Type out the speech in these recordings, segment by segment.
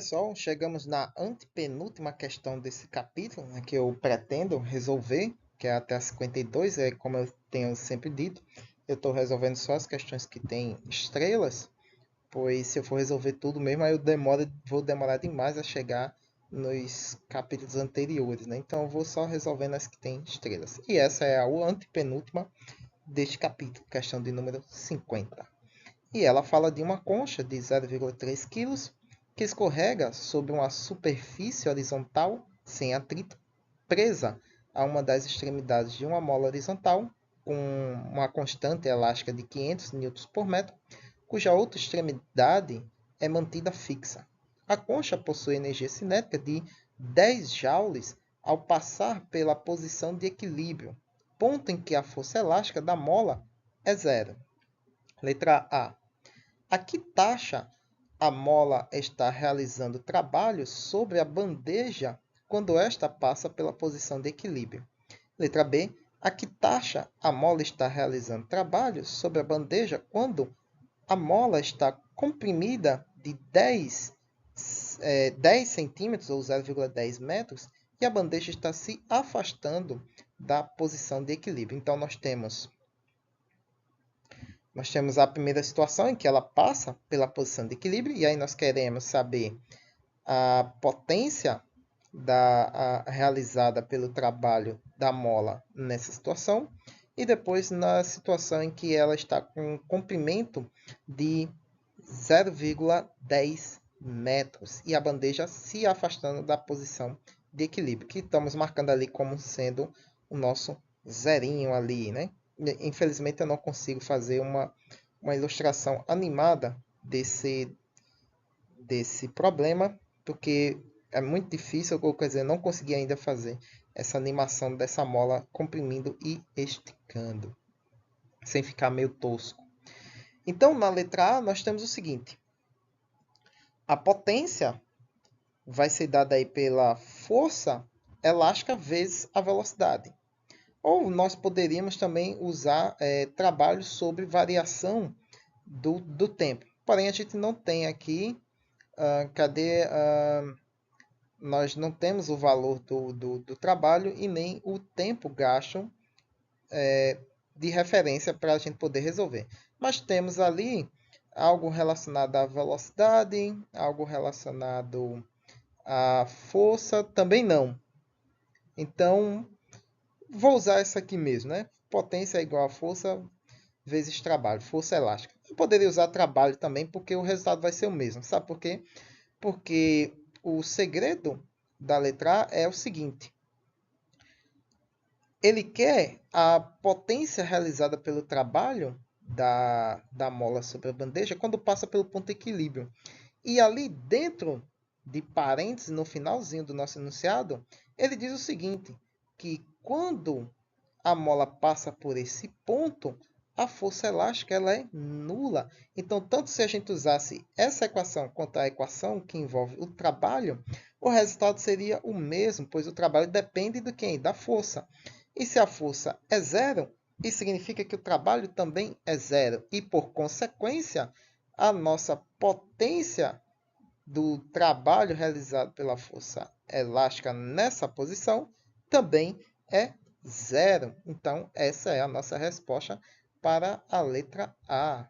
pessoal, chegamos na antepenúltima questão desse capítulo, né, que eu pretendo resolver, que é até a 52, como eu tenho sempre dito, eu estou resolvendo só as questões que têm estrelas, pois se eu for resolver tudo mesmo, aí vou demorar demais a chegar nos capítulos anteriores, né? Então eu vou só resolvendo as que têm estrelas. E essa é a antepenúltima deste capítulo, questão de número 50. E ela fala de uma concha de 0,3 kg que escorrega sobre uma superfície horizontal sem atrito, presa a uma das extremidades de uma mola horizontal com uma constante elástica de 500 newtons por metro, cuja outra extremidade é mantida fixa. A concha possui energia cinética de 10 joules ao passar pela posição de equilíbrio, ponto em que a força elástica da mola é zero. Letra A. A que taxa a mola está realizando trabalhos sobre a bandeja quando esta passa pela posição de equilíbrio? Letra B. A que taxa a mola está realizando trabalhos sobre a bandeja quando a mola está comprimida de 10 centímetros ou 0,10 metros e a bandeja está se afastando da posição de equilíbrio? Então, nós temos a primeira situação em que ela passa pela posição de equilíbrio, e aí nós queremos saber a potência realizada pelo trabalho da mola nessa situação, e depois na situação em que ela está com um comprimento de 0,10 metros e a bandeja se afastando da posição de equilíbrio, que estamos marcando ali como sendo o nosso zerinho ali, né? Infelizmente eu não consigo fazer uma ilustração animada desse problema, porque é muito difícil, ou quer dizer, não consegui ainda fazer essa animação dessa mola comprimindo e esticando, sem ficar meio tosco. Então, na letra A, nós temos o seguinte. A potência vai ser dada aí pela força elástica vezes a velocidade. Ou nós poderíamos também usar trabalhos sobre variação do tempo. Porém, a gente não tem aqui, nós não temos o valor do trabalho e nem o tempo gasto de referência para a gente poder resolver. Mas temos ali algo relacionado à velocidade, algo relacionado à força, também não. Então, vou usar essa aqui mesmo, né? Potência é igual a força vezes trabalho, força elástica. Eu poderia usar trabalho também, porque o resultado vai ser o mesmo. Sabe por quê? Porque o segredo da letra A é o seguinte. Ele quer a potência realizada pelo trabalho da mola sobre a bandeja quando passa pelo ponto de equilíbrio. E ali dentro de parênteses, no finalzinho do nosso enunciado, ele diz o seguinte, que quando a mola passa por esse ponto, a força elástica ela é nula. Então, tanto se a gente usasse essa equação quanto a equação que envolve o trabalho, o resultado seria o mesmo, pois o trabalho depende de quem? Da força. E se a força é zero, isso significa que o trabalho também é zero. E, por consequência, a nossa potência do trabalho realizado pela força elástica nessa posição também é zero. Então, essa é a nossa resposta para a letra A.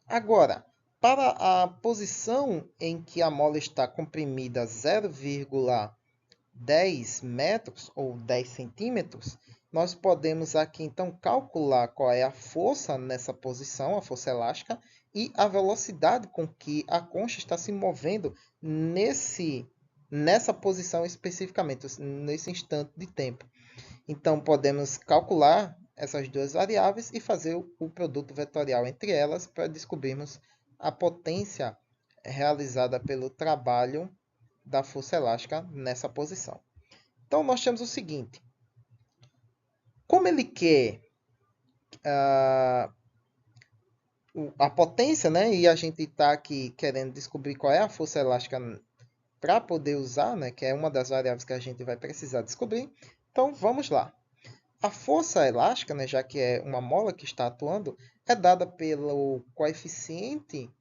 Agora, para a posição em que a mola está comprimida 0,10 metros ou 10 centímetros, nós podemos aqui então calcular qual é a força nessa posição, a força elástica, e a velocidade com que a concha está se movendo nessa posição especificamente, nesse instante de tempo. Então, podemos calcular essas duas variáveis e fazer o produto vetorial entre elas para descobrirmos a potência realizada pelo trabalho da força elástica nessa posição. Então, nós temos o seguinte. Como ele quer a potência, né? E a gente está aqui querendo descobrir qual é a força elástica para poder usar, né? Que é uma das variáveis que a gente vai precisar descobrir. Então, vamos lá. A força elástica, né, já que é uma mola que está atuando, é dada pelo coeficiente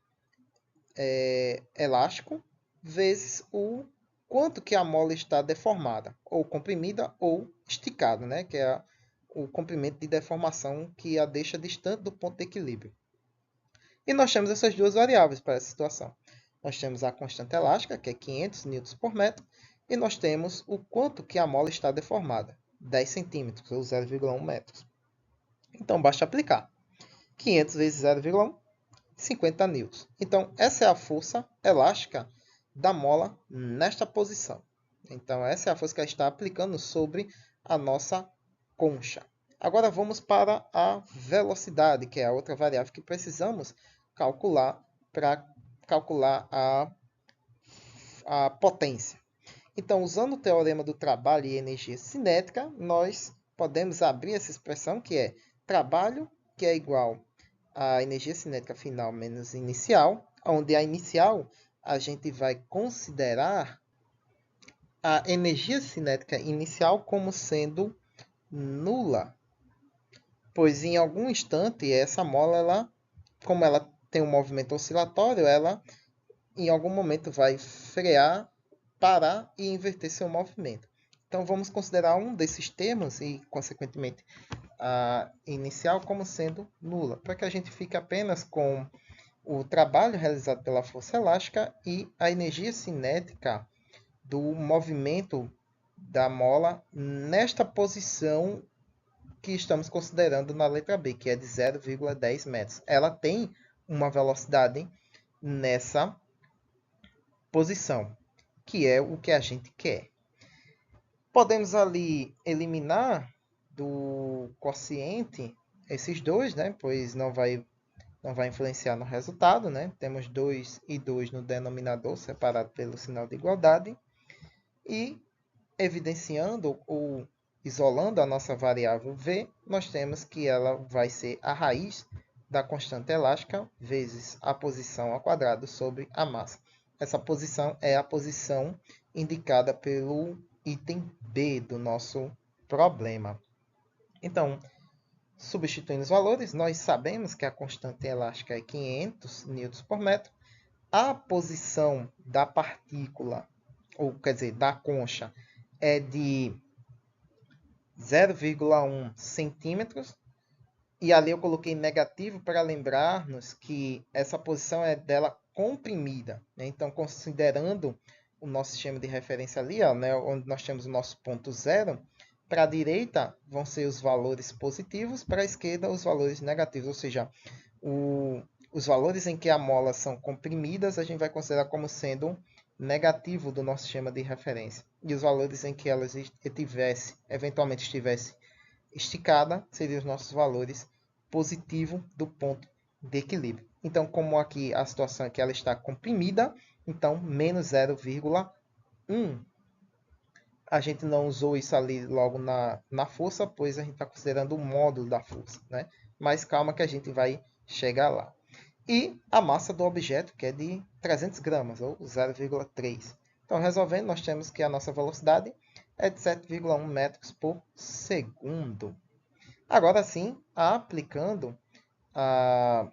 elástico vezes o quanto que a mola está deformada, ou comprimida ou esticada, né? Que é o comprimento de deformação que a deixa distante do ponto de equilíbrio. E nós temos essas duas variáveis para essa situação. Nós temos a constante elástica, que é 500 N por metro, e nós temos o quanto que a mola está deformada, 10 centímetros, ou 0,1 metros. Então, basta aplicar 500 vezes 0,1, 50 newtons. Então, essa é a força elástica da mola nesta posição. Então, essa é a força que ela está aplicando sobre a nossa concha. Agora, vamos para a velocidade, que é a outra variável que precisamos calcular para calcular a potência. Então, usando o teorema do trabalho e energia cinética, nós podemos abrir essa expressão que é trabalho, que é igual a energia cinética final menos inicial, onde a inicial a gente vai considerar a energia cinética inicial como sendo nula, pois em algum instante essa mola, como ela tem um movimento oscilatório, ela em algum momento vai frear, parar e inverter seu movimento. Então vamos considerar um desses termos e, consequentemente, a inicial como sendo nula, para que a gente fique apenas com o trabalho realizado pela força elástica e a energia cinética do movimento da mola nesta posição que estamos considerando na letra B, que é de 0,10 metros. Ela tem uma velocidade nessa posição, que é o que a gente quer. Podemos ali eliminar do quociente esses dois, né? Pois não vai influenciar no resultado, né? Temos 2 e 2 no denominador, separado pelo sinal de igualdade. E, evidenciando ou isolando a nossa variável v, nós temos que ela vai ser a raiz da constante elástica vezes a posição ao quadrado sobre a massa. Essa posição é a posição indicada pelo item B do nosso problema. Então, substituindo os valores, nós sabemos que a constante elástica é 500 N por metro. A posição da partícula, ou quer dizer, da concha, é de 0,1 centímetros. E ali eu coloquei negativo para lembrar-nos que essa posição é dela comprimida, né? Então, considerando o nosso sistema de referência ali, ó, né, onde nós temos o nosso ponto zero, para a direita vão ser os valores positivos, para a esquerda os valores negativos, ou seja, os valores em que a mola são comprimidas a gente vai considerar como sendo negativo do nosso sistema de referência. E os valores em que elas eventualmente estivesse esticada seriam os nossos valores positivos do ponto de equilíbrio. Então, como aqui a situação é que ela está comprimida, então menos 0,1. A gente não usou isso ali logo na força, pois a gente está considerando o módulo da força, né? Mas calma que a gente vai chegar lá. E a massa do objeto, que é de 300 gramas, ou 0,3. Então, resolvendo, nós temos que a nossa velocidade é de 7,1 metros por segundo. Agora sim, aplicando a,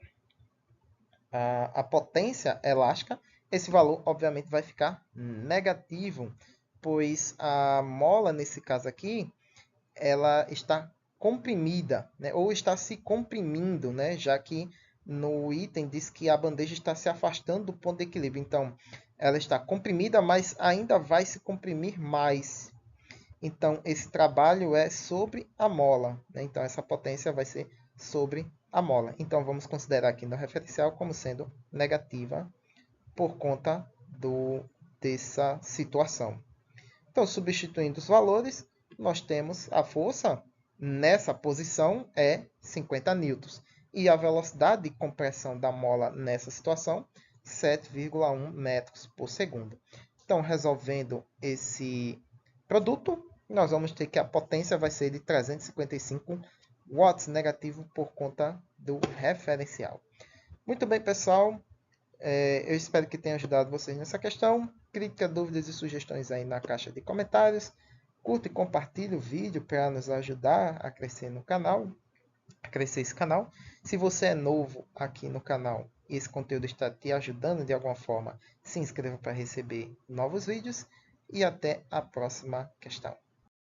a potência elástica, esse valor, obviamente, vai ficar negativo, pois a mola, nesse caso aqui, ela está comprimida, né? Ou está se comprimindo, né? Já que no item diz que a bandeja está se afastando do ponto de equilíbrio. Então, ela está comprimida, mas ainda vai se comprimir mais. Então, esse trabalho é sobre a mola, né? Então, essa potência vai ser sobre a mola. Então, vamos considerar aqui no referencial como sendo negativa por conta dessa situação. Então, substituindo os valores, nós temos a força nessa posição é 50 newtons. E a velocidade de compressão da mola nessa situação, 7,1 metros por segundo. Então, resolvendo esse produto, nós vamos ter que a potência vai ser de 355 watts negativo por conta do referencial. Muito bem, pessoal. Eu espero que tenha ajudado vocês nessa questão. Crítica, dúvidas e sugestões aí na caixa de comentários. Curta e compartilhe o vídeo para nos ajudar a crescer no canal, a crescer esse canal. Se você é novo aqui no canal, e esse conteúdo está te ajudando de alguma forma, se inscreva para receber novos vídeos e até a próxima questão.